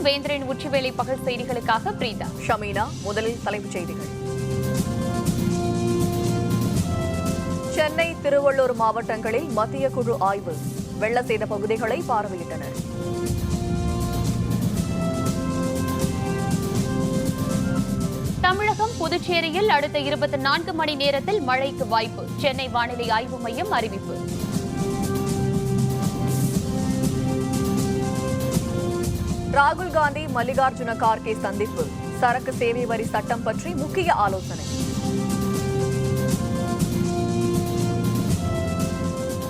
வேந்தரின் உச்சிவேளை பகல் செய்திகளுக்காக பிரீதா. ஷமீனா. முதலில் தலைப்புச் செய்திகள். சென்னை, திருவள்ளூர் மாவட்டங்களில் மத்திய குழு ஆய்வு. வெள்ள சேத பகுதிகளை பார்வையிட்டனர். தமிழகம், புதுச்சேரியில் அடுத்த 24 மணி நேரத்தில் மழைக்கு வாய்ப்பு. சென்னை வானிலை ஆய்வு மையம் அறிவிப்பு. ராகுல் காந்தி, மல்லிகார்ஜுன கார்கே சந்திப்பு. சரக்கு சேவை வரி சட்டம் பற்றி முக்கிய ஆலோசனை.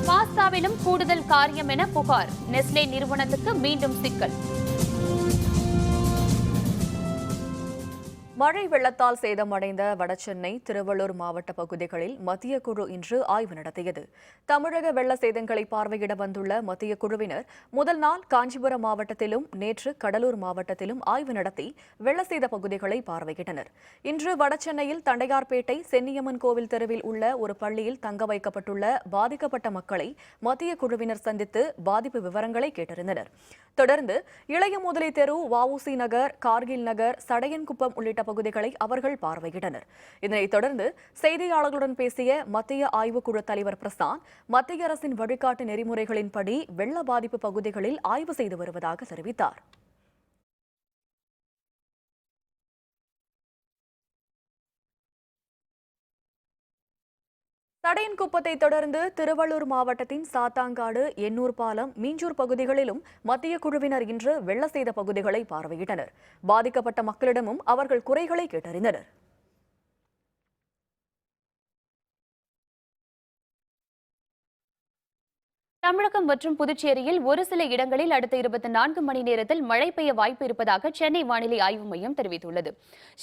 பாஸ்தாவிலும் கூடுதல் காரியம் என புகார். நெஸ்லே நிறுவனத்துக்கு மீண்டும் சிக்கல். மழை வெள்ளத்தால் சேதமடைந்த வடசென்னை, திருவள்ளூர் மாவட்ட பகுதிகளில் மத்திய குழு இன்று ஆய்வு நடத்தியது. தமிழக வெள்ள சேதங்களை பார்வையிட வந்துள்ள மத்திய குழுவினர் முதல் நாள் காஞ்சிபுரம் மாவட்டத்திலும் நேற்று கடலூர் மாவட்டத்திலும் ஆய்வு நடத்தி வெள்ள சேத பகுதிகளை பார்வையிட்டனர். இன்று வடசென்னையில் தண்டையார்பேட்டை சென்னியம்மன் கோவில் தெருவில் உள்ள ஒரு பள்ளியில் தங்க வைக்கப்பட்டுள்ள பாதிக்கப்பட்ட மக்களை மத்திய குழுவினர் சந்தித்து பாதிப்பு விவரங்களை கேட்டறிந்தனர். தொடர்ந்து இளைய முதலி தெரு, வஉசி நகர், கார்கில் நகர், சடையன்குப்பம் உள்ளிட்ட பகுதிகளை அவர்கள் பார்வையிட்டனர். இதனைத் தொடர்ந்து செய்தியாளர்களுடன் பேசிய மத்திய ஆய்வுக்குழு தலைவர் பிரசாந்த், மத்திய அரசின் வழிகாட்டு நெறிமுறைகளின்படி வெள்ள பாதிப்பு பகுதிகளில் ஆய்வு செய்து வருவதாக தெரிவித்தார். சடையன்குப்பத்தை தொடர்ந்து திருவள்ளூர் மாவட்டத்தின் சாத்தாங்காடு, எண்ணூர் பாலம், மீஞ்சூர் பகுதிகளிலும் மத்திய குழுவினர் இன்று வெள்ள சேத பகுதிகளை பார்வையிட்டனர். பாதிக்கப்பட்ட மக்களிடமும் அவர்கள் குறைகளை கேட்டறிந்தனர். தமிழகம் மற்றும் புதுச்சேரியில் ஒரு சில இடங்களில் அடுத்த 24 மணி நேரத்தில் மழை பெய்ய வாய்ப்பு இருப்பதாக சென்னை வானிலை ஆய்வு மையம் தெரிவித்துள்ளது.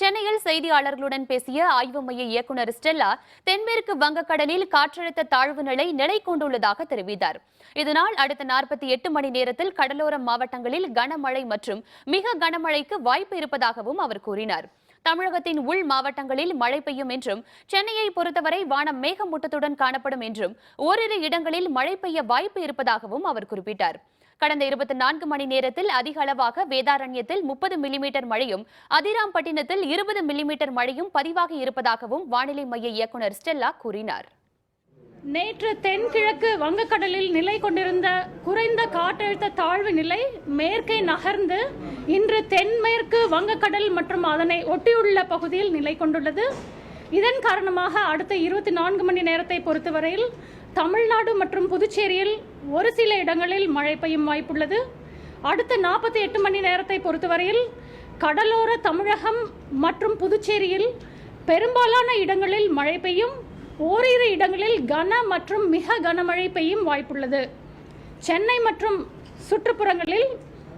சென்னையில் செய்தியாளர்களுடன் பேசிய ஆய்வு மைய இயக்குநர் ஸ்டெல்லா, தென்மேற்கு வங்கக்கடலில் காற்றழுத்த தாழ்வு நிலை கொண்டுள்ளதாக தெரிவித்தார். இதனால் அடுத்த 48 மணி நேரத்தில் கடலோர மாவட்டங்களில் கனமழை மற்றும் மிக கனமழைக்கு வாய்ப்பு இருப்பதாகவும் அவர் கூறினார். தமிழகத்தின் உள் மாவட்டங்களில் மழை பெய்யும் என்றும், சென்னையை பொறுத்தவரை வானம் மேகமூட்டத்துடன் காணப்படும் என்றும், ஓரிரு இடங்களில் மழை பெய்ய வாய்ப்பு இருப்பதாகவும் அவர் குறிப்பிட்டார். கடந்த 24 மணி நேரத்தில் அதிக அளவாக வேதாரண்யத்தில் 30 மில்லிமீட்டர் மழையும், அதிராம்பட்டினத்தில் 20 மில்லிமீட்டர் மழையும் பதிவாகி இருப்பதாகவும் வானிலை மைய இயக்குநர் ஸ்டெல்லா கூறினார். நேற்று தென்கிழக்கு வங்கக்கடலில் நிலை கொண்டிருந்த குறைந்த காற்றழுத்த தாழ்வு நிலை மேற்கே நகர்ந்து இன்று தென்மேற்கு வங்கக்கடல் மற்றும் அதனை ஒட்டியுள்ள பகுதியில் நிலை கொண்டுள்ளது. இதன் காரணமாக அடுத்த 24 மணி நேரத்தை பொறுத்தவரையில் தமிழ்நாடு மற்றும் புதுச்சேரியில் ஒரு சில இடங்களில் மழை பெய்யும் வாய்ப்புள்ளது. அடுத்த 48 மணி நேரத்தை பொறுத்தவரையில் கடலோர தமிழகம் மற்றும் புதுச்சேரியில் பெரும்பாலான இடங்களில் மழை பெய்யும், ஓரிரு இடங்களில் கன மற்றும் மிக கனமழை பெய்யும் வாய்ப்புள்ளது. சென்னை மற்றும் சுற்றுப்புறங்களில்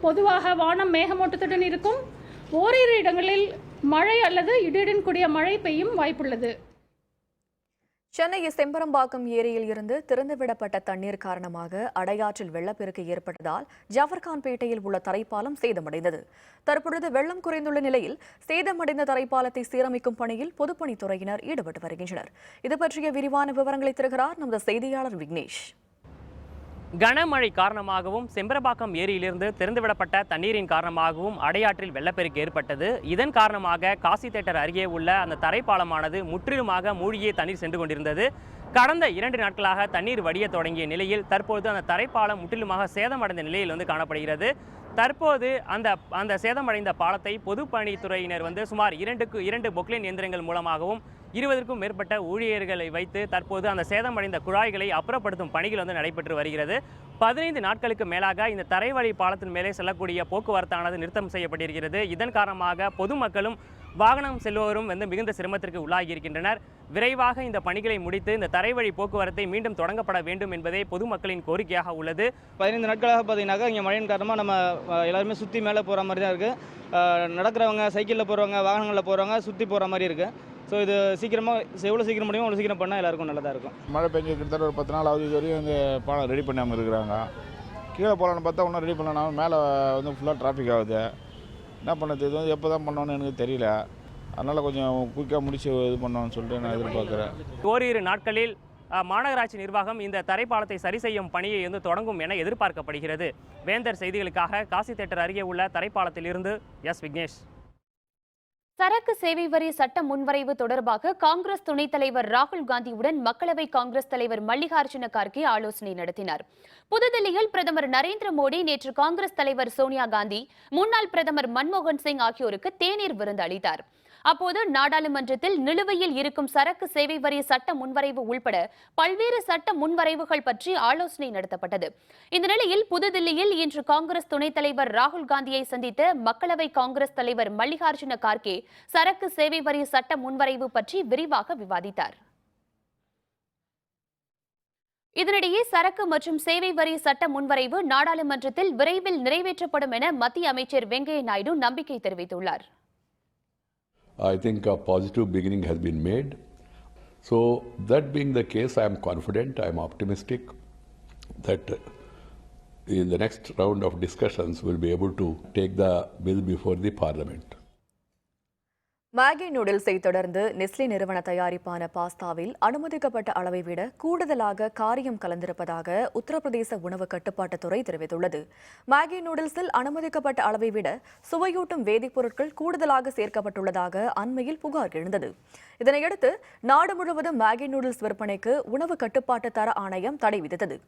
பொதுவாக வானம் மேகமூட்டத்துடன் இருக்கும். ஓரிரு இடங்களில் மழை அல்லது இடியுடன் கூடிய மழை பெய்யும் வாய்ப்புள்ளது. சென்னை செம்பரம்பாக்கம் ஏரியில் இருந்து திறந்துவிடப்பட்ட தண்ணீர் காரணமாக அடையாற்றில் வெள்ளப்பெருக்கு ஏற்பட்டதால் ஜவர்கான்பேட்டையில் உள்ள தரைப்பாலம் சேதமடைந்தது. தற்பொழுது வெள்ளம் குறைந்துள்ள நிலையில் சேதமடைந்த தரைப்பாலத்தை சீரமைக்கும் பணியில் பொதுப்பணித்துறையினர் ஈடுபட்டு வருகின்றனர். இது பற்றிய விரிவான விவரங்களை தருகிறார் நமது செய்தியாளர் விக்னேஷ். கனமழை காரணமாகவும் செம்பரம்பாக்கம் ஏரியிலிருந்து திறந்துவிடப்பட்ட தண்ணீரின் காரணமாகவும் அடையாற்றில் வெள்ளப்பெருக்கு ஏற்பட்டது. இதன் காரணமாக காசி தியேட்டர் அருகே உள்ள அந்த தரைப்பாலமானது முற்றிலுமாக மூழ்கியே தண்ணீர் சென்று கொண்டிருந்தது. கடந்த 2 நாட்களாக தண்ணீர் வடிய தொடங்கிய நிலையில் தற்போது அந்த தரைப்பாலம் முற்றிலுமாக சேதமடைந்த நிலையில் காணப்படுகிறது. தற்போது அந்த சேதமடைந்த பாலத்தை பொதுப்பணித்துறையினர் சுமார் 2 பொக்லைன் இயந்திரங்கள் மூலமாகவும் 20க்கும் மேற்பட்ட ஊழியர்களை வைத்து தற்போது அந்த சேதமடைந்த குழாய்களை அப்புறப்படுத்தும் பணிகள் நடைபெற்று வருகிறது. 15 நாட்களுக்கு மேலாக இந்த தரைவழி பாலத்தின் மேலே செல்லக்கூடிய போக்குவரத்தானது நிறுத்தம் செய்யப்பட்டிருக்கிறது. இதன் காரணமாக பொதுமக்களும் வாகனம் செல்வோரும் மிகுந்த சிரமத்திற்கு உள்ளாகி இருக்கின்றனர். விரைவாக இந்த பணிகளை முடித்து இந்த தரைவழி போக்குவரத்தை மீண்டும் தொடங்கப்பட வேண்டும் என்பதே பொதுமக்களின் கோரிக்கையாக உள்ளது. 15 நாட்களாக பார்த்தீங்கன்னாக்கா இங்கே மழையின் காரணமாக நம்ம எல்லாருமே சுற்றி மேலே போகிற மாதிரி தான் இருக்குது. நடக்கிறவங்க, சைக்கிளில் போகிறவங்க, வாகனங்களில் போகிறவங்க சுற்றி போகிற மாதிரி இருக்குது. ஸோ இது சீக்கிரமாக எவ்வளோ சீக்கிரம் முடியுமோ அவ்வளோ சீக்கிரம் பண்ணால் எல்லாருக்கும் நல்லதாக இருக்கும். மழை பெஞ்சு கிட்டத்தட்ட ஒரு 10 நாள் ஆகுது. இது வரையும் இந்த பாலம் ரெடி பண்ணாமல் இருக்கிறாங்க. கீழே போகலான்னு பார்த்தா ஒன்றும் ரெடி பண்ணலாம், மேலே ஃபுல்லாக டிராஃபிக் ஆகுது. என்ன பண்ணது, இது எப்போ தான் பண்ணோன்னு எனக்கு தெரியல. அதனால் கொஞ்சம் குயிக்காக முடிச்சு இது பண்ணோன்னு சொல்லிட்டு நான் எதிர்பார்க்குறேன். ஓரிரு நாட்களில் மாநகராட்சி நிர்வாகம் இந்த தரைப்பாலத்தை சரி செய்யும் பணியை தொடங்கும் என எதிர்பார்க்கப்படுகிறது. வேந்தர் செய்திகளுக்காக காசி தியேட்டர் அருகே உள்ள தரைப்பாலத்திலிருந்து எஸ் விக்னேஷ். சரக்கு சேவை வரி சட்ட முன்வரைவு தொடர்பாக காங்கிரஸ் துணைத் தலைவர் ராகுல் காந்தியுடன் மக்களவை காங்கிரஸ் தலைவர் மல்லிகார்ஜுன கார்கே ஆலோசனை நடத்தினார். புதுதில்லியில் பிரதமர் நரேந்திர மோடி நேற்று காங்கிரஸ் தலைவர் சோனியா காந்தி, முன்னாள் பிரதமர் மன்மோகன் சிங் ஆகியோருக்கு தேநீர் விருந்து அளித்தார். அப்போது நாடாளுமன்றத்தில் நிலுவையில் இருக்கும் சரக்கு சேவை வரி சட்ட முன்வரைவு உள்பட பல்வேறு சட்ட முன்வரைவுகள் பற்றி ஆலோசனை நடத்தப்பட்டது. இந்த நிலையில் புதுதில்லியில் இன்று காங்கிரஸ் துணைத் தலைவர் ராகுல் காந்தியை சந்தித்த மக்களவை காங்கிரஸ் தலைவர் மல்லிகார்ஜுன கார்கே சரக்கு சேவை வரி சட்ட முன்வரைவு பற்றி விரிவாக விவாதித்தார். இதனிடையே சரக்கு மற்றும் சேவை வரி சட்ட முன்வரைவு நாடாளுமன்றத்தில் விரைவில் நிறைவேற்றப்படும் என மத்திய அமைச்சர் வெங்கையா நாயுடு நம்பிக்கை தெரிவித்துள்ளார். I think a positive beginning has been made. So that being the case, I am confident, I am optimistic that in the next round of discussions we'll be able to take the bill before the parliament. Maggi நூடுல்ஸை தொடர்ந்து Nestle நிறுவன தயாரிப்பான பாஸ்தாவில் அனுமதிக்கப்பட்ட அளவை விட கூடுதலாக காரியம் கலந்திருப்பதாக உத்தரப்பிரதேச உணவு கட்டுப்பாட்டுத்துறை தெரிவித்துள்ளது. மேகி நூடுல்ஸில் அனுமதிக்கப்பட்ட அளவை விட சுவையூட்டும் வேதிப்பொருட்கள் கூடுதலாக சேர்க்கப்பட்டுள்ளதாக அண்மையில் புகார் எழுந்தது. இதனையடுத்து நாடு முழுவதும் மேகி நூடுல்ஸ் விற்பனைக்கு உணவு கட்டுப்பாட்டு தர ஆணையம் தடை விதித்தது.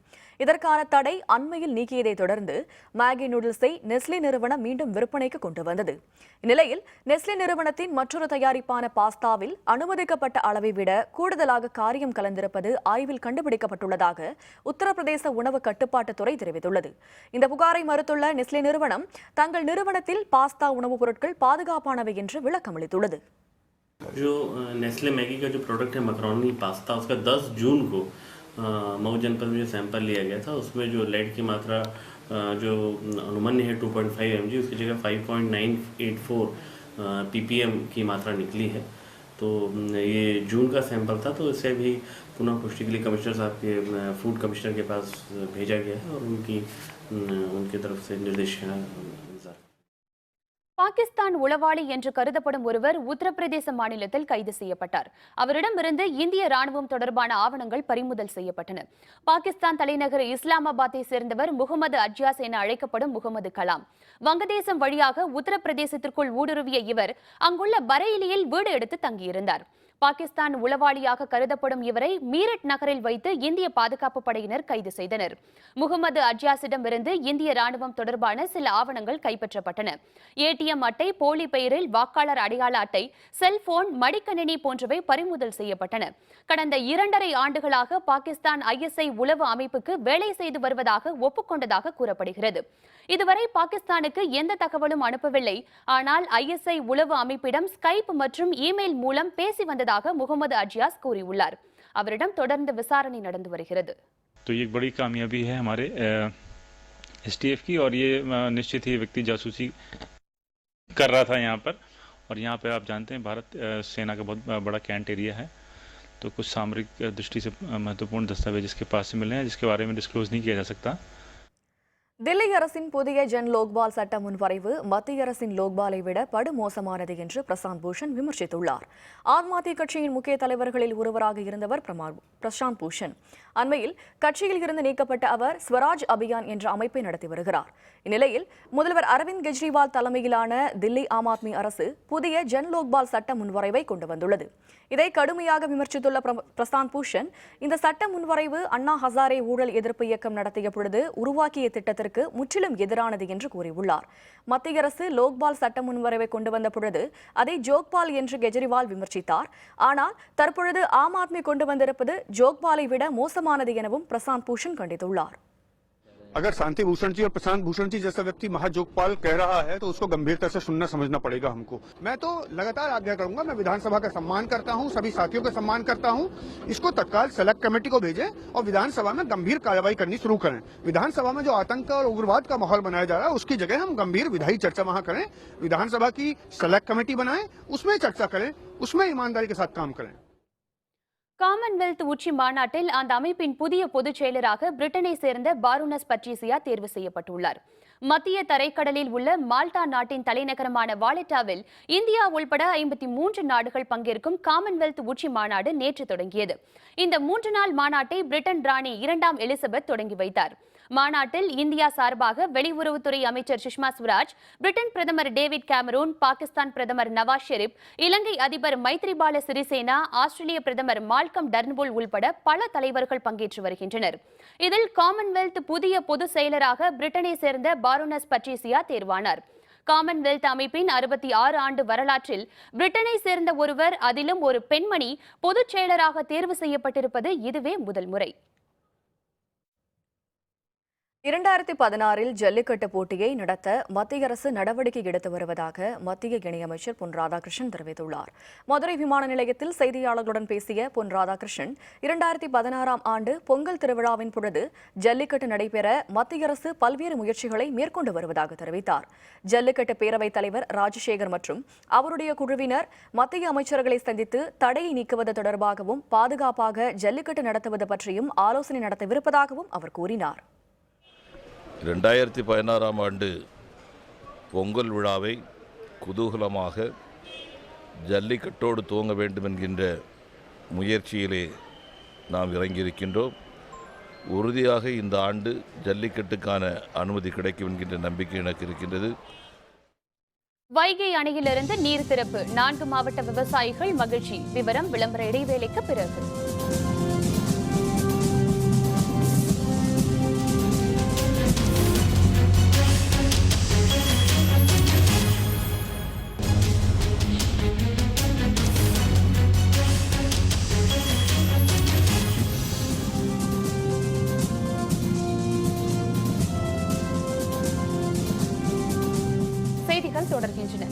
இதற்கான தடை அண்மையில் நீக்கியதை தொடர்ந்து மேகி நூடுல்ஸை நெஸ்லே நிறுவனம் மீண்டும் விற்பனைக்கு கொண்டு வந்தது. இந்நிலையில் நெஸ்லே நிறுவனத்தின் மற்றொரு தயாரிப்பான பாஸ்தாவில் அனுமதிக்கப்பட்ட அளவை விட கூடுதலாக காரியம் கலந்திருப்பது ஆய்வில் கண்டுபிடிக்கப்பட்டுள்ளதாக உத்தரப்பிரதேச உணவு கட்டுப்பாட்டுத்துறை தெரிவித்துள்ளது. இந்த புகாரை மறுத்துள்ள நெஸ்லே நிறுவனம் தங்கள் நிறுவனத்தில் பாஸ்தா உணவுப் பொருட்கள் பாதுகாப்பானவை என்று விளக்கமளித்துள்ளது. जो नेस्ले मैगी का जो प्रोडक्ट है मैकरोनी पास्ता, उसका 10 जून को मऊ जनपद में जो सैंपल लिया गया था उसमें जो लेड की मात्रा जो अनुमान्य है 2.5 mg, उसकी जगह 5.984 ppm की मात्रा निकली है. तो ये जून का सैंपल था, तो इसे भी पुनः पुष्टि के लिए कमिश्नर साहब के फूड कमिश्नर के पास भेजा गया है और उनकी तरफ से निर्देश है. பாகிஸ்தான் உளவாளி என்று கருதப்படும் ஒருவர் உத்தரப்பிரதேச மாநிலத்தில் கைது செய்யப்பட்டார். அவரிடமிருந்து இந்திய ராணுவம் தொடர்பான ஆவணங்கள் பறிமுதல் செய்யப்பட்டன. பாகிஸ்தான் தலைநகர் இஸ்லாமாபாத்தை சேர்ந்தவர் முகமது அஜ்யாஸ் என அழைக்கப்படும் முகமது கலாம். வங்கதேசம் வழியாக உத்தரப்பிரதேசத்திற்குள் ஊடுருவிய இவர் அங்குள்ள பரேலியில் வீடு எடுத்து தங்கியிருந்தார். பாகிஸ்தான் உளவாளியாக கருதப்படும் இவரை மீரட் நகரில் வைத்து இந்திய பாதுகாப்பு படையினர் கைது செய்தனர். முகமது அஜ்யாஸிடமிருந்து இந்திய ராணுவம் தொடர்பான சில ஆவணங்கள் கைப்பற்றப்பட்டன. ஏடிஎம் அட்டை, போலி பெயரில் வாக்காளர் அடையாள அட்டை, செல்போன், மடிக்கணினி போன்றவை பறிமுதல் செய்யப்பட்டன. கடந்த 2.5 ஆண்டுகளாக பாகிஸ்தான் ISI உளவு அமைப்புக்கு வேலை செய்து வருவதாக ஒப்புக்கொண்டதாக கூறப்படுகிறது. இதுவரை பாகிஸ்தானுக்கு எந்த தகவலும் அனுப்பவில்லை. ஆனால் ISI உளவு அமைப்பிடம் ஸ்கைப் மற்றும் இமெயில் மூலம் பேசி வந்ததாக முகமது அஜ்யாஸ் கூறியுள்ளார். அவரிடம் தொடர்ந்து விசாரணை நடந்து வருகிறது. तो ये एक बड़ी कामयाबी है हमारे STF की, और ये निश्चित ही व्यक्ति जासूसी कर रहा था यहाँ पर, और यहाँ पे आप जानते हैं भारत सेना का बहुत बड़ा कैंट एरिया है, तो कुछ सामरिक दृष्टि से महत्वपूर्ण दस्तावेज इसके पास से मिले हैं जिसके बारे में डिस्क्लोज नहीं किया जा सकता. தில்லி அரசின் புதிய ஜன் லோக்பால் சட்ட முன்வரைவு மத்திய அரசின் லோக்பாலை விட படுமோசமானது என்று பிரசாந்த் பூஷன் விமர்சித்துள்ளார். ஆம் ஆத்மி கட்சியின் முக்கிய தலைவர்களில் ஒருவராக இருந்தவர் பிரசாந்த் பூஷன். அண்மையில் கட்சியில் இருந்து நீக்கப்பட்ட அவர் ஸ்வராஜ் அபியான் என்ற அமைப்பை நடத்தி வருகிறார். இந்நிலையில் முதல்வர் அரவிந்த் கெஜ்ரிவால் தலைமையிலான தில்லி ஆம் ஆத்மி அரசு புதிய ஜன் லோக்பால் சட்ட முன்வரைவை கொண்டு வந்துள்ளது. இதை கடுமையாக விமர்சித்துள்ள பிரசாந்த் பூஷன், இந்த சட்ட முன்வரைவு அண்ணா ஹசாரே ஊழல் எதிர்ப்பு இயக்கம் நடத்திய பொழுது உருவாக்கிய திட்டத்திற்கு முற்றிலும் எதிரானது என்று கூறியுள்ளார். மத்திய அரசு லோக்பால் சட்ட முன்வரைவை கொண்டு வந்த பொழுது அதை ஜோக்பால் என்று கெஜ்ரிவால் விமர்சித்தார். ஆனால் தற்பொழுது ஆம் ஆத்மி கொண்டு வந்திருப்பது ஜோக்பாலை விட மோசமானது எனவும் பிரசாந்த் பூஷன் கண்டித்துள்ளார். अगर शांति भूषण जी और प्रशांत भूषण जी जैसा व्यक्ति महाजोगपाल कह रहा है तो उसको गंभीरता से सुनना समझना पड़ेगा हमको. मैं तो लगातार आज्ञा करूंगा, मैं विधानसभा का सम्मान करता हूं, सभी साथियों का सम्मान करता हूं. इसको तत्काल सेलेक्ट कमेटी को भेजें और विधानसभा में गंभीर कार्रवाई करनी शुरू करें. विधानसभा में जो आतंक और उग्रवाद का माहौल बनाया जा रहा है उसकी जगह हम गंभीर विधायी चर्चा वहां करें. विधानसभा की सेलेक्ट कमेटी बनाएं, उसमें चर्चा करें, उसमें ईमानदारी के साथ काम करें. காமன்வெல்த் உச்சி மாநாட்டில் அந்த அமைப்பின் புதிய பொதுச் செயலராக பிரிட்டனை சேர்ந்த பாரோனஸ் பட்ரிசியா தேர்வு செய்யப்பட்டுள்ளார். மத்திய தரைக்கடலில் உள்ள மால்டா நாட்டின் தலைநகரமான வாலெட்டாவில் இந்தியா உள்பட 53 நாடுகள் பங்கேற்கும் காமன்வெல்த் உச்சி மாநாடு நேற்று தொடங்கியது. இந்த 3 நாள் மாநாட்டை பிரிட்டன் ராணி 2ஆம் எலிசபெத் தொடங்கி வைத்தார். மாநாட்டில் இந்தியா சார்பாக வெளியுறவுத்துறை அமைச்சர் சுஷ்மா ஸ்வராஜ், பிரிட்டன் பிரதமர் டேவிட் கேமரூன், பாகிஸ்தான் பிரதமர் நவாஸ் ஷெரீப், இலங்கை அதிபர் மைத்ரிபால சிறிசேனா, ஆஸ்திரேலிய பிரதமர் மால்கம் டர்ன்புல் உள்பட பல தலைவர்கள் பங்கேற்று வருகின்றனர். இதில் காமன்வெல்த் புதிய பொதுச் செயலராக பிரிட்டனை சேர்ந்த பாரோனஸ் பட்ரிசியா தேர்வானார். காமன்வெல்த் அமைப்பின் 66 ஆண்டு வரலாற்றில் பிரிட்டனை சேர்ந்த ஒருவர், அதிலும் ஒரு பெண்மணி, பொதுச் செயலராக தேர்வு செய்யப்பட்டிருப்பது இதுவே முதல் முறை. 2016 ஜல்லிக்கட்டு போட்டியை நடத்த மத்திய அரசு நடவடிக்கை எடுத்து வருவதாக மத்திய இணையமைச்சர் பொன் ராதாகிருஷ்ணன் தெரிவித்துள்ளார். மதுரை விமான நிலையத்தில் செய்தியாளர்களுடன் பேசிய பொன் ராதாகிருஷ்ணன், 2016ஆம் ஆண்டு பொங்கல் திருவிழாவின் பொழுது ஜல்லிக்கட்டு நடைபெற மத்திய அரசு பல்வேறு முயற்சிகளை மேற்கொண்டு வருவதாக தெரிவித்தார். ஜல்லிக்கட்டு பேரவைத் தலைவர் ராஜசேகர் மற்றும் அவருடைய குழுவினர் மத்திய அமைச்சர்களை சந்தித்து தடையை நீக்குவது தொடர்பாகவும் பாதுகாப்பாக ஜல்லிக்கட்டு நடத்துவது பற்றியும் ஆலோசனை நடத்தவிருப்பதாகவும் அவர் கூறினார். 2016ஆம் ஆண்டு பொங்கல் விழாவை குதூகலமாக ஜல்லிக்கட்டோடு துவங்க வேண்டும் என்கின்ற முயற்சியிலே நாம் இறங்கியிருக்கின்றோம். உறுதியாக இந்த ஆண்டு ஜல்லிக்கட்டுக்கான அனுமதி கிடைக்கும் என்கின்ற நம்பிக்கை எனக்கு இருக்கின்றது. வைகை அணையிலிருந்து நீர் திறப்பு, 4 மாவட்ட விவசாயிகள் மகிழ்ச்சி. விவரம் விளம்பர இடைவேளைக்கு பிறகு. தொடர்கின்றன.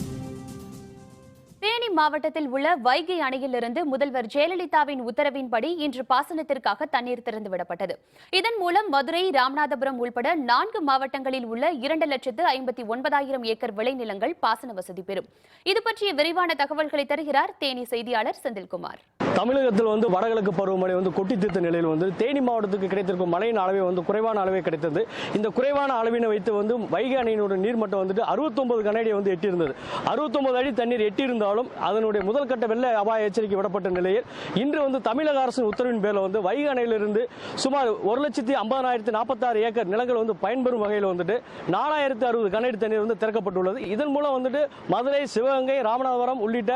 தேனி மாவட்டத்தில் உள்ள வைகை அணையிலிருந்து முதல்வர் ஜெயலலிதாவின் உத்தரவின்படி இன்று பாசனத்திற்காக தண்ணீர் திறந்துவிடப்பட்டது. இதன் மூலம் மதுரை, ராமநாதபுரம் உள்பட 4 மாவட்டங்களில் உள்ள 2,59,000 ஏக்கர் விளைநிலங்கள் பாசன வசதி பெறும். இது பற்றிய விரிவான தகவல்களை தருகிறார் தேனி செய்தியாளர் செந்தில்குமார். தமிழகத்தில் வடகிழக்கு பருவமழை கொட்டி தீர்த்த நிலையில் தேனி மாவட்டத்துக்கு கிடைத்திருக்கும் மழையின் அளவை குறைவான அளவே கிடைத்தது. இந்த குறைவான அளவினை வைத்து வைகை அணையினுடைய நீர்மட்டம் 69 கனஅடியை எட்டியிருந்தது. 69 அடி தண்ணீர் எட்டியிருந்தாலும் அதனுடைய முதல் கட்ட வெள்ள அபாய எச்சரிக்கை விடப்பட்ட நிலையில் இன்று தமிழக அரசின் உத்தரவின் பேரில் வைகை அணையிலிருந்து சுமார் 1,50,046 ஏக்கர் நிலங்கள் பயன்பெறும் வகையில் 4,060 கனஅடி தண்ணீர் திறக்கப்பட்டுள்ளது. இதன் மூலம் மதுரை, சிவகங்கை, ராமநாதபுரம் உள்ளிட்ட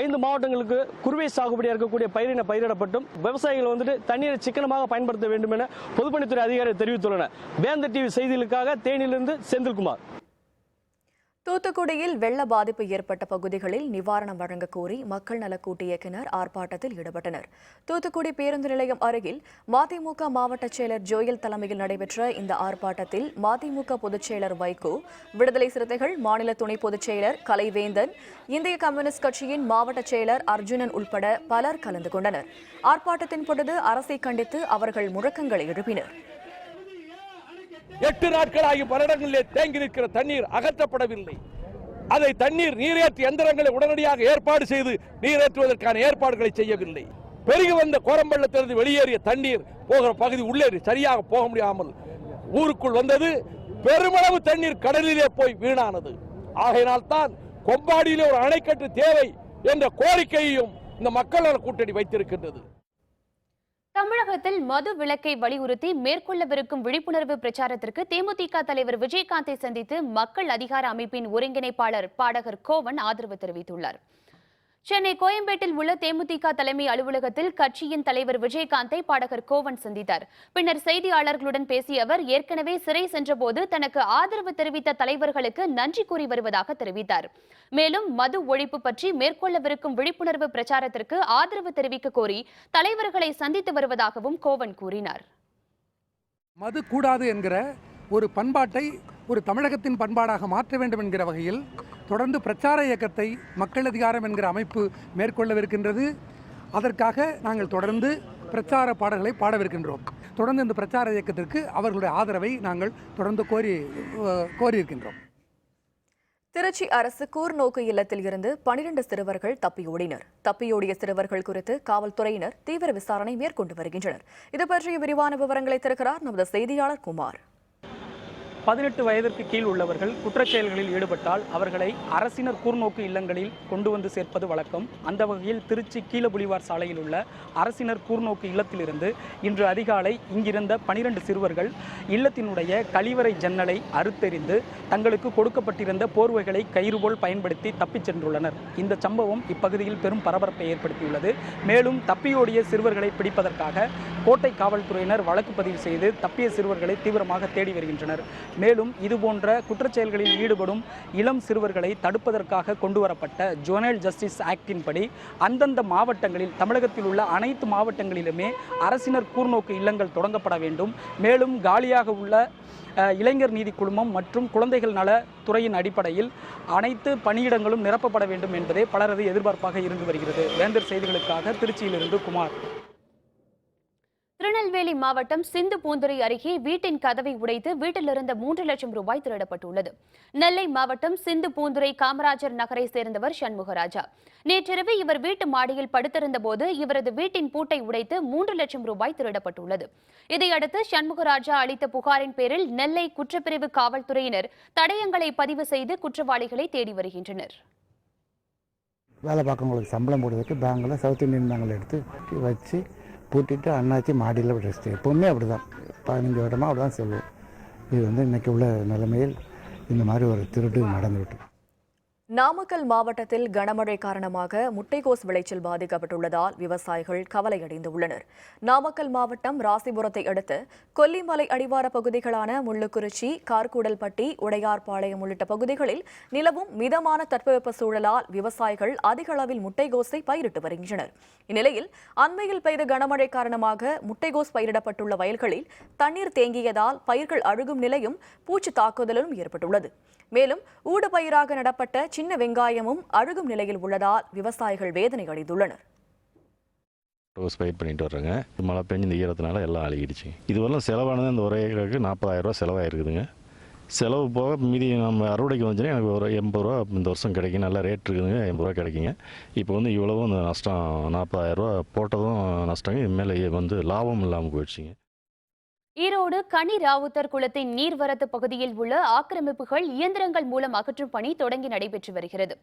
5 மாவட்டங்களுக்கு குறுவை சாகுபடியாக இருக்கக்கூடிய பயிரின பயிரிடப்பட்டும் விவசாயிகள் தண்ணீரை சிக்கனமாக பயன்படுத்த வேண்டும் என பொதுப்பணித்துறை அதிகாரிகள் தெரிவித்துள்ளனர். வேந்தர் டிவி செய்திகளுக்காக தேனியிலிருந்து செந்தில்குமார். தூத்துக்குடியில் வெள்ள பாதிப்பு ஏற்பட்ட பகுதிகளில் நிவாரணம் வழங்க கோரி மக்கள் நலக்கூட்டு இயக்குநர் ஆர்ப்பாட்டத்தில் ஈடுபட்டனர். தூத்துக்குடி பேருந்து நிலையம் அருகில் மதிமுக மாவட்ட செயலர் ஜோயல் தலைமையில் நடைபெற்ற இந்த ஆர்ப்பாட்டத்தில் மதிமுக பொதுச் செயலர் வைகோ, விடுதலை சிறுத்தைகள் மாநில துணை பொதுச் செயலர் கலைவேந்தன், இந்திய கம்யூனிஸ்ட் கட்சியின் மாவட்ட செயலர் அர்ஜுனன் உள்பட பலர் கலந்து கொண்டனர். ஆர்ப்பாட்டத்தின் பொழுது அரசை கண்டித்து அவர்கள் முழக்கங்களை எழுப்பினர். 8 நாட்களாகி பல இடங்களிலே தேங்கி நிற்கிற தண்ணீர் அகற்றப்படவில்லை. அதை தண்ணீர் நீரேற்று எந்திரங்களை உடனடியாக ஏற்பாடு செய்து நீரேற்றுவதற்கான ஏற்பாடுகளை செய்யவில்லை. பெருகி வந்த கோரம்பள்ளத்திலிருந்து வெளியேறிய தண்ணீர் போகிற பகுதி உள்ளே சரியாக போக முடியாமல் ஊருக்குள் வந்தது. பெருமளவு தண்ணீர் கடலிலே போய் வீணானது. ஆகையினால் தான் கொம்பாடியிலே ஒரு அணைக்கட்டு தேவை என்ற கோரிக்கையையும் இந்த மக்கள் நல கூட்டணி வைத்திருக்கின்றது. தமிழகத்தில் மது விலக்கை வலியுறுத்தி மேற்கொள்ளவிருக்கும் விழிப்புணர்வு பிரச்சாரத்திற்கு தேமுதிக தலைவர் விஜயகாந்தை சந்தித்து மக்கள் அதிகார அமைப்பின் ஒருங்கிணைப்பாளர் பாடகர் கோவன் ஆதரவு தெரிவித்துள்ளார். சென்னை கோயம்பேட்டில் உள்ள தேமுதிக தலைமை அலுவலகத்தில் கட்சியின் தலைவர் விஜயகாந்தை பாடகர் கோவன் சந்தித்தார். பின்னர் செய்தியாளர்களுடன் பேசிய அவர், ஏற்கனவே சிறை சென்றபோது தனக்கு ஆதரவு தெரிவித்த தலைவர்களுக்கு நன்றி கூறி வருவதாக தெரிவித்தார். மேலும் மது ஒழிப்பு பற்றி மேற்கொள்ளவிருக்கும் விழிப்புணர்வு பிரச்சாரத்திற்கு ஆதரவு தெரிவிக்க கோரி தலைவர்களை சந்தித்து வருவதாகவும் கோவன் கூறினார். மது கூடாது என்கிற ஒரு பண்பாட்டை ஒரு தமிழகத்தின் பண்பாடாக மாற்ற வேண்டும் என்கிற வகையில் தொடர்ந்து பிரச்சார இயக்கத்தை மக்கள் அதிகாரம் என்கிற அமைப்பு மேற்கொள்ளவிருக்கின்றது. அதற்காக நாங்கள் தொடர்ந்து பிரச்சார பாடல்களை பாடவிருக்கின்றோம். தொடர்ந்து இந்த பிரச்சார இயக்கத்திற்கு அவர்களுடைய ஆதரவை நாங்கள் தொடர்ந்து கோரியிருக்கின்றோம். திருச்சி அரசு கூர்நோக்கு இல்லத்தில் இருந்து 12 சிறுவர்கள் தப்பியோடினர். தப்பியோடிய சிறுவர்கள் குறித்து காவல்துறையினர் தீவிர விசாரணை மேற்கொண்டு வருகின்றனர். இது பற்றிய விரிவான விவரங்களை தருகிறார் நமது செய்தியாளர் குமார். 18 வயதிற்கு கீழ் உள்ளவர்கள் குற்றச்செயல்களில் ஈடுபட்டால் அவர்களை அரசினர் கூர்நோக்கு இல்லங்களில் கொண்டு வந்து சேர்ப்பது வழக்கம். அந்த வகையில் திருச்சி கீழபுலிவார் சாலையில் உள்ள அரசினர் கூர்நோக்கு இல்லத்திலிருந்து இன்று அதிகாலை இங்கிருந்த 12 சிறுவர்கள் இல்லத்தினுடைய கழிவறை ஜன்னலை அறுத்தெறிந்து தங்களுக்கு கொடுக்கப்பட்டிருந்த போர்வைகளை கயிறு போல் பயன்படுத்தி தப்பிச் சென்றுள்ளனர். இந்த சம்பவம் இப்பகுதியில் பெரும் பரபரப்பை ஏற்படுத்தியுள்ளது. மேலும் தப்பியோடிய சிறுவர்களை பிடிப்பதற்காக கோட்டை காவல்துறையினர் வழக்கு பதிவு செய்து தப்பிய சிறுவர்களை தீவிரமாக தேடி வருகின்றனர். மேலும் இதுபோன்ற குற்றச்செயல்களில் ஈடுபடும் இளம் சிறுவர்களை தடுப்பதற்காக கொண்டுவரப்பட்ட ஜுவனைல் ஜஸ்டிஸ் ஆக்டின் படி அந்தந்த மாவட்டங்களில், தமிழகத்தில் உள்ள அனைத்து மாவட்டங்களிலுமே அரசினர் கூர்நோக்கு இல்லங்கள் தொடங்கப்பட வேண்டும். மேலும் காலியாக உள்ள இளைஞர் நீதி குழுமம் மற்றும் குழந்தைகள் நல துறையின் அடிப்படையில் அனைத்து பணியிடங்களும் நிரப்பப்பட வேண்டும் என்பதே பலரது எதிர்பார்ப்பாக இருந்து வருகிறது. வேந்தர் செய்திகளுக்காக திருச்சியிலிருந்து குமார். திருநெல்வேலி மாவட்டம் சிந்து பூந்துரை அருகே வீட்டின் கதவை உடைத்து வீட்டிலிருந்த 3 லட்சம் ரூபாய் திருடப்பட்டுள்ளது. நெல்லை மாவட்டம் சிந்து பூந்துரை காமராஜர் நகரை சேர்ந்தவர் சண்முகராஜா. நேற்றிரவு இவர் வீட்டு மாடியில் படுத்திருந்த போது இவரது வீட்டின் பூட்டை உடைத்து 3 லட்சம் ரூபாய் திருடப்பட்டுள்ளது. இதையடுத்து சண்முகராஜா அளித்த புகாரின் பேரில் நெல்லை குற்றப்பிரிவு காவல்துறையினர் தடயங்களை பதிவு செய்து குற்றவாளிகளை தேடி வருகின்றனர். வேலை பார்க்கவங்களுக்கு சம்பளம் போடுறதுக்கு பேங்கில் சவுத் இந்தியன் பேங்கில் எடுத்து வச்சு பூட்டிட்டு அண்ணாச்சி மாடியில் ரெஸ்ட்டு. எப்போவுமே அப்படி தான், 15 வருடமாக அப்படி தான் சொல்லுவோம். இது இன்றைக்கி உள்ள நிலைமையில் இந்த மாதிரி ஒரு திருட்டு நடந்துவிட்டு. நாமக்கல் மாவட்டத்தில் கனமழை காரணமாக முட்டைகோஸ் விளைச்சல் பாதிக்கப்பட்டுள்ளதால் விவசாயிகள் கவலையடைந்துள்ளனர். நாமக்கல் மாவட்டம் ராசிபுரத்தை அடுத்து கொல்லிமலை அடிவார பகுதிகளான முள்ளுக்குறிச்சி, கார்கூடல்பட்டி, உடையார்பாளையம் உள்ளிட்ட பகுதிகளில் நிலவும் மிதமான தட்பவெப்ப சூழலால் விவசாயிகள் அதிக அளவில் முட்டைகோஸை பயிரிட்டு வருகின்றனர். இந்நிலையில் அண்மையில் பெய்த கனமழை காரணமாக முட்டைகோஸ் பயிரிடப்பட்டுள்ள வயல்களில் தண்ணீர் தேங்கியதால் பயிர்கள் அழுகும் நிலையும் பூச்சி தாக்குதலும் ஏற்பட்டுள்ளது. மேலும் ஊடுபயிராக நடப்பட்ட சின்ன வெங்காயமும் அழுகும் நிலையில் உள்ளதால் விவசாயிகள் வேதனை அடைந்துள்ளனர். பயிர் பண்ணிட்டு வர்றாங்க. மழை பெஞ்சு இந்த ஈரத்தினால எல்லாம் அழுகிடுச்சு. இதுவரையும் செலவானது அந்த ஒரு ஏக்கருக்கு 40,000 ரூபா செலவாயிருக்குதுங்க. செலவு போக மீதி நம்ம அறுவடைக்கு வந்துச்சுன்னா எனக்கு ஒரு 80 ரூபா இந்த வருஷம் கிடைக்கும். நல்ல ரேட் இருக்குதுங்க, 80 ரூபா கிடைக்குங்க. இப்போ இவ்வளவும் இந்த நஷ்டம், 40,000 ரூபா போட்டதும் நஷ்டங்க. இது மேலே லாபம் இல்லாமல் போயிடுச்சுங்க. ஈரோடு கனி ராவுத்தர் குளத்தின் நீர்வரத்து பகுதியில் உள்ள ஆக்கிரமிப்புகள் இயந்திரங்கள் மூலம் அகற்றும் பணி தொடங்கி நடைபெற்று வருகிறது.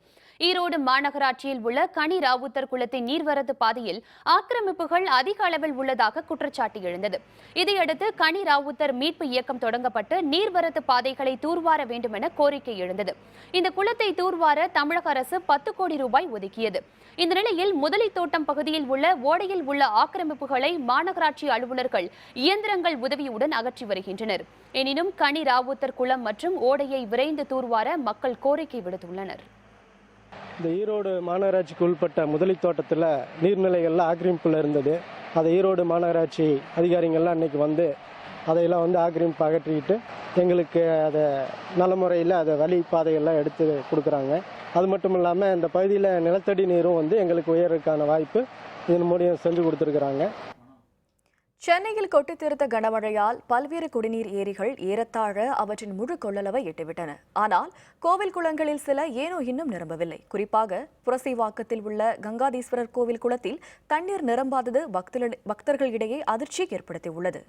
ஈரோடு மாநகராட்சியில் உள்ள கனி ராவுத்தர் குளத்தின் நீர்வரத்து பாதையில் ஆக்கிரமிப்புகள் அதிக அளவில் உள்ளதாக குற்றச்சாட்டு எழுந்தது. இதையடுத்து கனி ராவுத்தர் மீட்பு இயக்கம் தொடங்கப்பட்டு நீர்வரத்து பாதைகளை தூர்வார வேண்டும் என கோரிக்கை எழுந்தது. இந்த குளத்தை தூர்வார தமிழக அரசு 10 கோடி ரூபாய் ஒதுக்கியது. இந்த நிலையில் முதலை தோட்டம் பகுதியில் உள்ள ஓடையில் உள்ள ஆக்கிரமிப்புகளை மாநகராட்சி அலுவலர்கள் இயந்திரங்கள் உதவியுடன் அகற்றி வருகின்றனர். எனினும் கனி ராவுத்தர் குளம் மற்றும் ஓடையை விரைந்து தூர்வார மக்கள் கோரிக்கை விடுத்துள்ளனர். இந்த ஈரோடு மாநகராட்சிக்கு உட்பட்ட முதலை தோட்டத்தில் நீர்நிலைகள்லாம் ஆக்கிரமிப்பில் இருந்தது. அதை ஈரோடு மாநகராட்சி அதிகாரிகள்லாம் இன்னைக்கு அதையெல்லாம் ஆக்கிரமிப்பு அகற்றிக்கிட்டு எங்களுக்கு அதை நல்ல முறையில் அதை வழி பாதையெல்லாம் எடுத்து கொடுக்குறாங்க. அது மட்டும் இல்லாமல் இந்த பகுதியில் நிலத்தடி நீரும் எங்களுக்கு உயர்றதுக்கான வாய்ப்பு இதன் மூலியம் செஞ்சு கொடுத்துருக்குறாங்க. சென்னையில் கொட்டித்தீர்த்த கனமழையால் பல்வேறு குடிநீர் ஏரிகள் ஏறத்தாழ அவற்றின் முழு கொள்ளளவை எட்டிவிட்டன. ஆனால் கோவில் குளங்களில் சில ஏனோ இன்னும் நிரம்பவில்லை. குறிப்பாக புரசைவாக்கத்தில் உள்ள கங்காதீஸ்வரர் கோவில் குளத்தில் தண்ணீர் நிரம்பாதது பக்தர்களிடையே அதிர்ச்சியை ஏற்படுத்தியுள்ளது.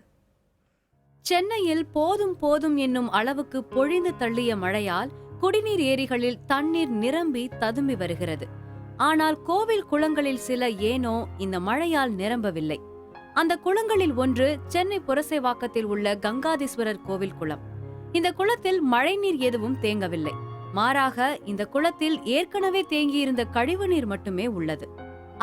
சென்னையில் போதும் போதும் என்னும் அளவுக்கு பொழிந்து தள்ளிய மழையால் குடிநீர் ஏரிகளில் தண்ணீர் நிரம்பி ததும்பி வருகிறது. ஆனால் கோவில் குளங்களில் சில ஏனோ இந்த மழையால் நிரம்பவில்லை. அந்த குளங்களில் ஒன்று சென்னை புரசைவாக்கத்தில் உள்ள கங்காதீஸ்வரர் கோவில் குளம். இந்த குளத்தில் மழைநீர் எதுவும் தேங்கவில்லை. மாறாக இந்த குளத்தில் ஏற்கனவே தேங்கியிருந்த கழிவுநீர் மட்டுமே உள்ளது.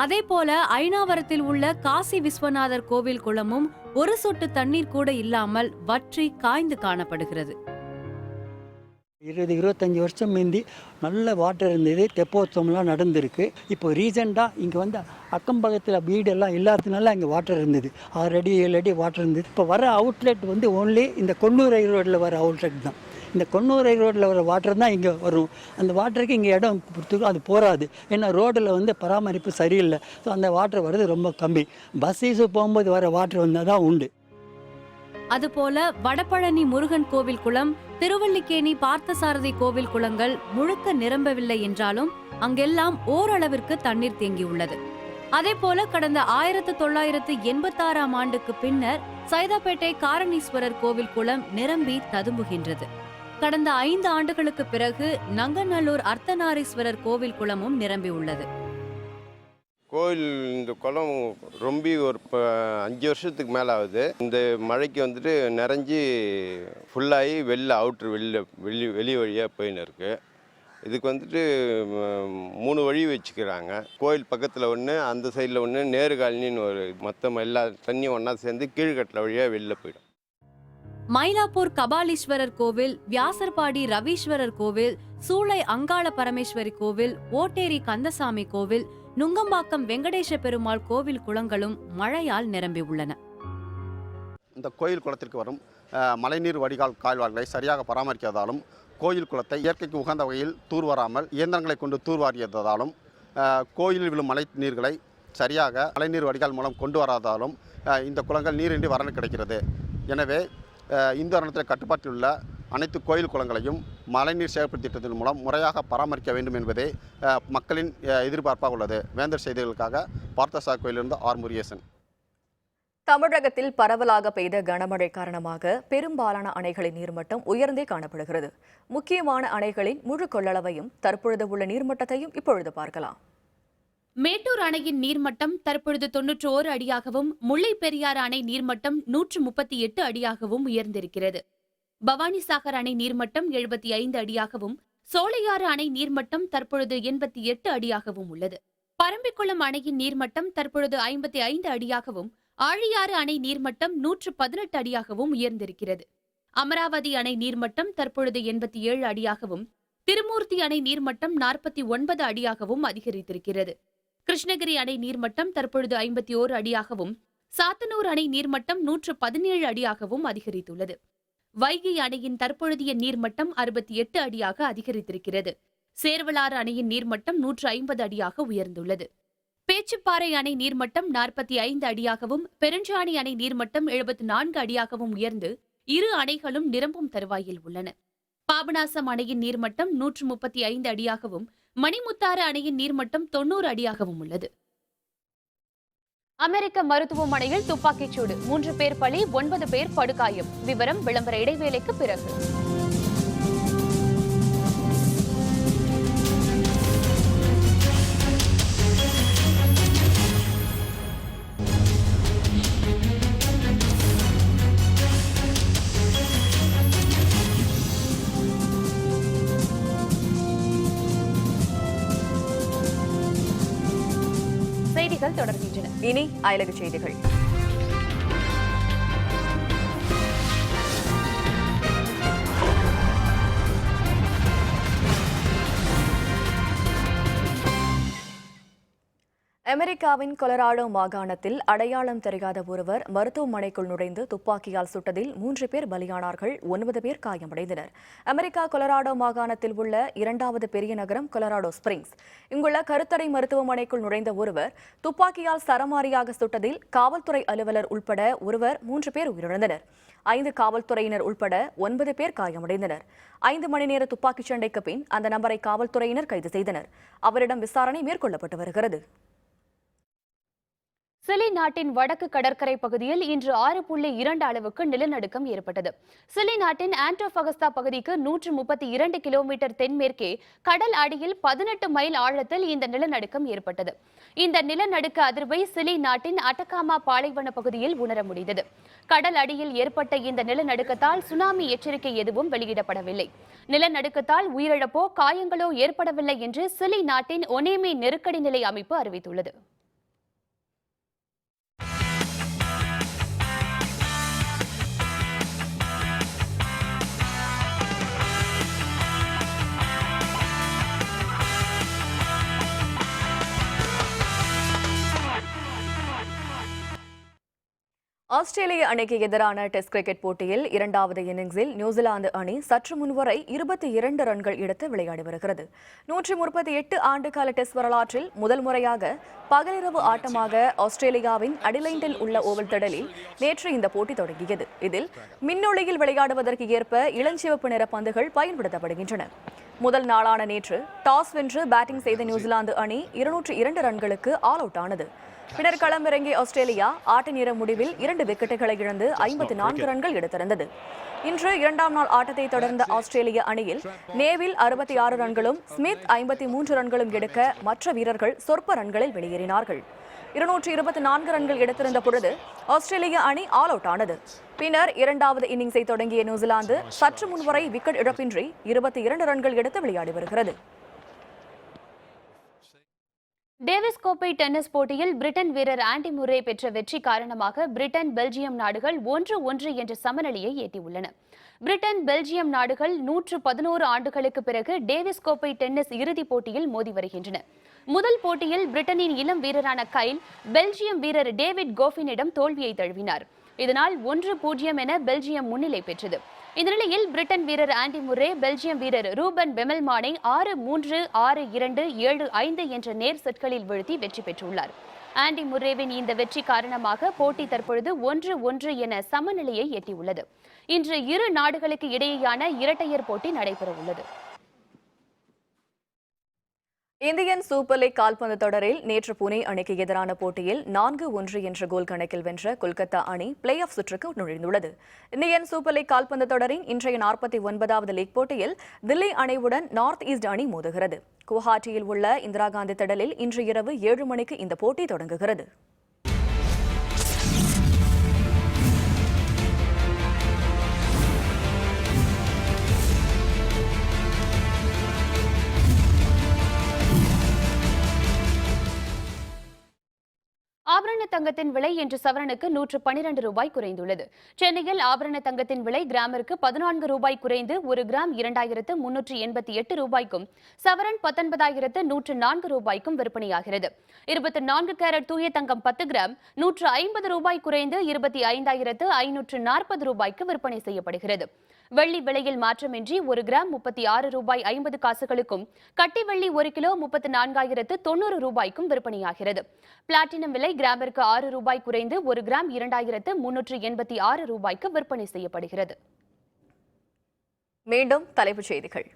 அதேபோல ஐனாவரத்தில் உள்ள காசி விஸ்வநாதர் கோவில் குளமும் ஒரு சொட்டு தண்ணீர் கூட இல்லாமல் வற்றி காய்ந்து காணப்படுகிறது. 20-25 வருஷம் முந்தி நல்ல வாட்டர் இருந்தது, தெப்போத்சவம்லாம் நடந்திருக்கு. இப்போ ரீசெண்டாக இங்கே அக்கம்பக்கத்தில் வீடெல்லாம் இல்லாததுனால அங்கே வாட்டர் இருந்தது, 6 அடி 7 அடி வாட்டர் இருந்தது. இப்போ வர அவுட்லெட் ஓன்லி இந்த கொன்னூர் ரோட்டில் வர அவுட்லெட் தான். இந்த கொன்னூர் ரோட்டில் வர வாட்டர் தான் இங்கே வரும். அந்த வாட்டருக்கு இங்கே இடம் கொடுத்துக்கும் அது போகாது. ஏன்னா ரோட்டில் பராமரிப்பு சரியில்லை. ஸோ அந்த வாட்டர் வர்றது ரொம்ப கம்மி. பஸ்ஸீஸு போகும்போது வர வாட்டர் வந்தால் தான் உண்டு. அதுபோல வடபழனி முருகன் கோவில் குளம், திருவல்லிக்கேணி பார்த்தசாரதி கோவில் குளங்கள் முழுக்க நிரம்பவில்லை என்றாலும் அங்கெல்லாம் ஓரளவிற்கு தண்ணீர் தேங்கியுள்ளது. அதேபோல கடந்த 1986ஆம் ஆண்டுக்கு பின்னர் சைதாப்பேட்டை காரணீஸ்வரர் கோவில் குளம் நிரம்பி ததும்புகின்றது. கடந்த 5 ஆண்டுகளுக்கு பிறகு நங்கநல்லூர் அர்த்தநாரீஸ்வரர் கோவில் குளமும் நிரம்பி உள்ளது. கோயில் இந்த குளம் ரொம்ப ஒரு 5 வருஷத்துக்கு மேலே ஆகுது. இந்த மழைக்கு வந்துட்டு நிறைஞ்சி ஃபுல்லாகி அவுட்ரு வெளி வழியாக போயின்னு இருக்குது. இதுக்கு வந்துட்டு 3 வழி வச்சுக்கிறாங்க. கோயில் பக்கத்தில் ஒன்று, அந்த சைடில் ஒன்று, நேரு காலனின்னு ஒரு மொத்தம் எல்லா தண்ணியும் ஒன்றா சேர்ந்து கீழ்கட்டில் வழியாக வெளில போயிடும். மயிலாப்பூர் கபாலீஸ்வரர் கோவில், வியாசர்பாடி ரவீஸ்வரர் கோவில், சூளை அங்காள பரமேஸ்வரி கோவில், ஓட்டேரி கந்தசாமி கோவில், நுங்கம்பாக்கம் வெங்கடேச பெருமாள் கோவில் குளங்களும் மழையால் நிரம்பி உள்ளன. இந்த கோயில் குளத்திற்கு வரும் மழைநீர் வடிகால் கால்வாய்களை சரியாக பராமரிக்காததாலும், கோயில் குளத்தை இயற்கைக்கு உகந்த வகையில் தூர்வாராமல் இயந்திரங்களை கொண்டு தூர்வாரியதாலும், கோயிலில் விழும் மழை நீர்களை சரியாக மழைநீர் வடிகால் மூலம் கொண்டு வராததாலும் இந்த குளங்கள் நீரின்றி வறண்டு கிடைக்கிறது. எனவே இந்து அறநிலையத்துறை கட்டுப்பாட்டில் உள்ள அனைத்து கோயில் குளங்களையும் மழைநீர் சேகரிப்பு திட்டத்தின் மூலம் முறையாக பராமரிக்க வேண்டும் என்பதே மக்களின் எதிர்பார்ப்பாக உள்ளது. வேந்தர் செய்திகளுக்காக பார்த்தசாரதி கோயிலிருந்து ஆர் முருகேசன். தமிழகத்தில் பரவலாக பெய்த கனமழை காரணமாக பெரும்பாலான அணைகளின் நீர்மட்டம் உயர்ந்தே காணப்படுகிறது. முக்கியமான அணைகளின் முழு கொள்ளளவையும் தற்பொழுது உள்ள நீர்மட்டத்தையும் இப்பொழுது பார்க்கலாம். மேட்டூர் அணையின் நீர்மட்டம் தற்பொழுது 91 அடியாகவும், முல்லை பெரியாறு அணை நீர்மட்டம் 138 அடியாகவும் உயர்ந்திருக்கிறது. பவானிசாகர் அணை நீர்மட்டம் 75 அடியாகவும், சோலையாறு அணை நீர்மட்டம் தற்பொழுது 88 அடியாகவும் உள்ளது. பரம்பிக்குளம் அணையின் நீர்மட்டம் தற்பொழுது 55 அடியாகவும், ஆழியாறு அணை நீர்மட்டம் 118 அடியாகவும் உயர்ந்திருக்கிறது. அமராவதி அணை நீர்மட்டம் தற்பொழுது 87 அடியாகவும், திருமூர்த்தி அணை நீர்மட்டம் 49 அடியாகவும் அதிகரித்திருக்கிறது. கிருஷ்ணகிரி அணை நீர்மட்டம் தற்பொழுது 51 அடியாகவும், சாத்தனூர் அணை நீர்மட்டம் 117 அடியாகவும் அதிகரித்துள்ளது. வைகை அணையின் தற்பொழுதைய நீர்மட்டம் 68 அடியாக அதிகரித்திருக்கிறது. சேர்வலாறு அணையின் நீர்மட்டம் 150 அடியாக உயர்ந்துள்ளது. பேச்சுப்பாறை அணை நீர்மட்டம் 45 அடியாகவும், பெருஞ்சாணி அணை நீர்மட்டம் 74 அடியாகவும் உயர்ந்து இரு அணைகளும் நிரம்பும் தருவாயில் உள்ளன. பாபநாசம் அணையின் நீர்மட்டம் 135 அடியாகவும், மணிமுத்தாறு அணையின் நீர்மட்டம் 90 அடியாகவும் உள்ளது. அமெரிக்க மருத்துவமனையில் துப்பாக்கிச்சூடு, 3 பேர் பலி, 9 பேர் படுகாயம். விவரம் விளம்பர இடைவேளைக்கு பிறகு. செய்திகள் தொடர்கின்றன. இனி அயலக செய்திகள். அமெரிக்காவின் கொலராடோ மாகாணத்தில் அடையாளம் தெரியாத ஒருவர் மருத்துவமனைக்குள் நுழைந்து துப்பாக்கியால் சுட்டதில் 3 பேர் பலியானார்கள், 9 பேர் காயமடைந்தனர். அமெரிக்கா கொலராடோ மாகாணத்தில் உள்ள 2வது பெரிய நகரம் கொலராடோ ஸ்பிரிங்ஸ். இங்குள்ள கருத்தடை மருத்துவமனைக்குள் நுழைந்த ஒருவர் துப்பாக்கியால் சரமாரியாக சுட்டதில் காவல்துறை அலுவலர் உட்பட ஒருவர் 3 பேர் உயிரிழந்தனர். 5 காவல்துறையினர் உட்பட 9 பேர் காயமடைந்தனர். 5 மணி நேர துப்பாக்கிச் சண்டைக்கு பின் அந்த நபரை காவல்துறையினர் கைது செய்தனர். அவரிடம் விசாரணை மேற்கொள்ளப்பட்டு வருகிறது. சிலி நாட்டின் வடக்கு கடற்கரை பகுதியில் இன்று 6.2 அளவுக்கு நிலநடுக்கம் ஏற்பட்டது. சிலி நாட்டின் ஆண்டோபகஸ்தா பகுதிக்கு 132 கிலோமீட்டர் தென்மேற்கே கடல் அடியில் 18 மைல் ஆழத்தில் இந்த நிலநடுக்கம் ஏற்பட்டது. இந்த நிலநடுக்க அதிர்வை சிலி நாட்டின் அட்டகாமா பாலைவன பகுதியில் உணர முடிந்தது. கடல் அடியில் ஏற்பட்ட இந்த நிலநடுக்கத்தால் சுனாமி எச்சரிக்கை எதுவும் வெளியிடப்படவில்லை. நிலநடுக்கத்தால் உயிரிழப்போ காயங்களோ ஏற்படவில்லை என்று சிலி நாட்டின் ஒனேமி நெருக்கடி நிலை அமைப்பு அறிவித்துள்ளது. ஆஸ்திரேலிய அணிக்கு எதிரான டெஸ்ட் கிரிக்கெட் போட்டியில் 2வது இன்னிங்ஸில் நியூசிலாந்து அணி சற்று முன்வரை 22 ரன்கள் எடுத்து விளையாடி வருகிறது. 138 ஆண்டுகால டெஸ்ட் வரலாற்றில் முதல் முறையாக பகலிரவு ஆட்டமாக ஆஸ்திரேலியாவின் அடிலைண்டில் உள்ள ஓவல் திடலில் நேற்று இந்த போட்டி தொடங்கியது. இதில் மின்னொளியில் விளையாடுவதற்கு ஏற்ப இளஞ்சிவப்பு நிற பந்துகள் பயன்படுத்தப்படுகின்றன. முதல் நாளான நேற்று டாஸ் வென்று பேட்டிங் செய்த நியூசிலாந்து அணி 202 ரன்களுக்கு ஆல் அவுட் ஆனது. பின்னர் களமிறங்கிய ஆஸ்திரேலியா ஆட்ட நேர முடிவில் 2 விக்கெட்டுகளை இழந்து 54 ரன்கள் எடுத்திருந்தது. இன்று இரண்டாம் நாள் ஆட்டத்தை தொடர்ந்த ஆஸ்திரேலிய அணியில் நேவில் 66 ரன்களும் ஸ்மித் 53 ரன்களும் எடுக்க மற்ற வீரர்கள் சொற்ப ரன்களில் வெளியேறினார்கள். 224 ரன்கள் எடுத்திருந்த பொழுது ஆஸ்திரேலிய அணி ஆல் அவுட் ஆனது. பின்னர் இரண்டாவது இன்னிங்ஸை தொடங்கிய நியூசிலாந்து சற்று முன்வரை விக்கெட் இழப்பின்றி 22 ரன்கள் எடுத்து விளையாடி வருகிறது. டேவிஸ் கோப்பை டென்னிஸ் போட்டியில் பிரிட்டன் வீரர் ஆண்டி முர்ரே பெற்ற வெற்றி காரணமாக பிரிட்டன் பெல்ஜியம் நாடுகள் 1-1 என்ற சமநிலையை எட்டியுள்ளன. பிரிட்டன் பெல்ஜியம் நாடுகள் 111 ஆண்டுகளுக்கு பிறகு டேவிஸ் கோப்பை டென்னிஸ் இறுதிப் போட்டியில் மோதி வருகின்றன. முதல் போட்டியில் பிரிட்டனின் இளம் வீரரான கைல் பெல்ஜியம் வீரர் டேவிட் கோஃபினிடம் தோல்வியை தழுவினார். இதனால் 1-0 என பெல்ஜியம் முன்னிலை பெற்றது. இந்த நிலையில் பிரிட்டன் வீரர் ஆண்டி முர்ரே பெல்ஜியம் வீரர் ரூபன் பெமெல்மானை 6-3, 6-2, 7-5 என்ற நேர் செட்களில் வீழ்த்தி வெற்றி பெற்றுள்ளார். ஆண்டி முர்ரேவின் இந்த வெற்றி காரணமாக போட்டி தற்பொழுது 1-1 என சமநிலையை எட்டியுள்ளது. இன்று இரு நாடுகளுக்கு இடையேயான இரட்டையர் போட்டி நடைபெறவுள்ளது. இந்தியன் சூப்பர் லீக் கால்பந்து தொடரில் நேற்று புனே அணிக்கு எதிரான போட்டியில் 4-1 என்ற கோல் கணக்கில் வென்ற கொல்கத்தா அணி பிளே ஆஃப் சுற்றுக்கு நுழைந்துள்ளது. இந்தியன் சூப்பர் லீக் கால்பந்து தொடரின் இன்றைய 49வது லீக் போட்டியில் தில்லி அணியுடன் நார்த் ஈஸ்ட் அணி மோதுகிறது. குவஹாட்டியில் உள்ள இந்திரா காந்தி திடலில் இன்று இரவு 7 மணிக்கு இந்த போட்டி தொடங்குகிறது. ஆபரண தங்கத்தின் விலை இன்று சவரனுக்கு 112 ரூபாய் குறைந்துள்ளது. சென்னையில் ஆபரண தங்கத்தின் விலை கிராமிற்கு 14 ரூபாய் குறைந்து 1 கிராம் 2388 ரூபாய்க்கும் சவரன் 19,104 ரூபாய்க்கும் விற்பனையாகிறது. 24 கேரட் தூய தங்கம் 10 கிராம் 150 ரூபாய் குறைந்து 25,540 ரூபாய்க்கு விற்பனை செய்யப்படுகிறது. வெள்ளி விலையில் மாற்றமின்றி 1 கிராம் 36 ரூபாய் 50 காசுகளுக்கும் கட்டி வெள்ளி 1 கிலோ 34,090 ரூபாய்க்கும் விற்பனையாகிறது. பிளாட்டினம் விலை கிராமிற்கு 6 ரூபாய் குறைந்து 1 கிராம் 2,386 ரூபாய்க்கு விற்பனை செய்யப்படுகிறது. மீண்டும் தலைப்புச் செய்திகள்.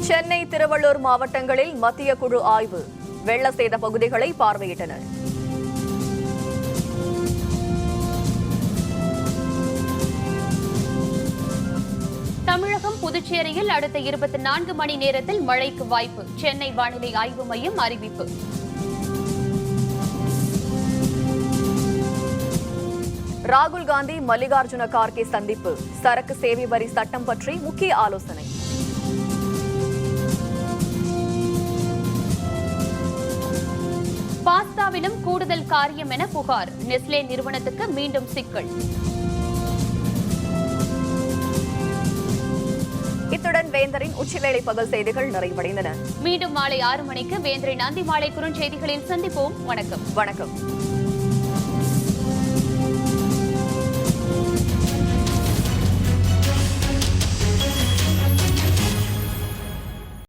சென்னை, திருவள்ளூர் மாவட்டங்களில் மத்திய குழு ஆய்வு. வெள்ள சேத பகுதிகளை பார்வையிட்டனர். தமிழகம், புதுச்சேரியில் அடுத்த 24 மணி நேரத்தில் மழைக்கு வாய்ப்பு. சென்னை வானிலை ஆய்வு மையம் அறிவிப்பு. ராகுல் காந்தி, மல்லிகார்ஜுன கார்கே சந்திப்பு. சரக்கு சேவை வரி சட்டம் பற்றி முக்கிய ஆலோசனை. பாஸ்தாவிலும் கூடுதல் காரியம் என புகார். நெஸ்லே நிறுவனத்துக்கு மீண்டும் சிக்கல். இத்துடன் வேந்தரின் உச்சிவேளை பகல் செய்திகள் நிறைவடைந்தன. மீண்டும் மாலை 6 மணிக்கு வேந்தரின் அந்தி மாலை குறுஞ்செய்திகளில் சந்திப்போம். வணக்கம்.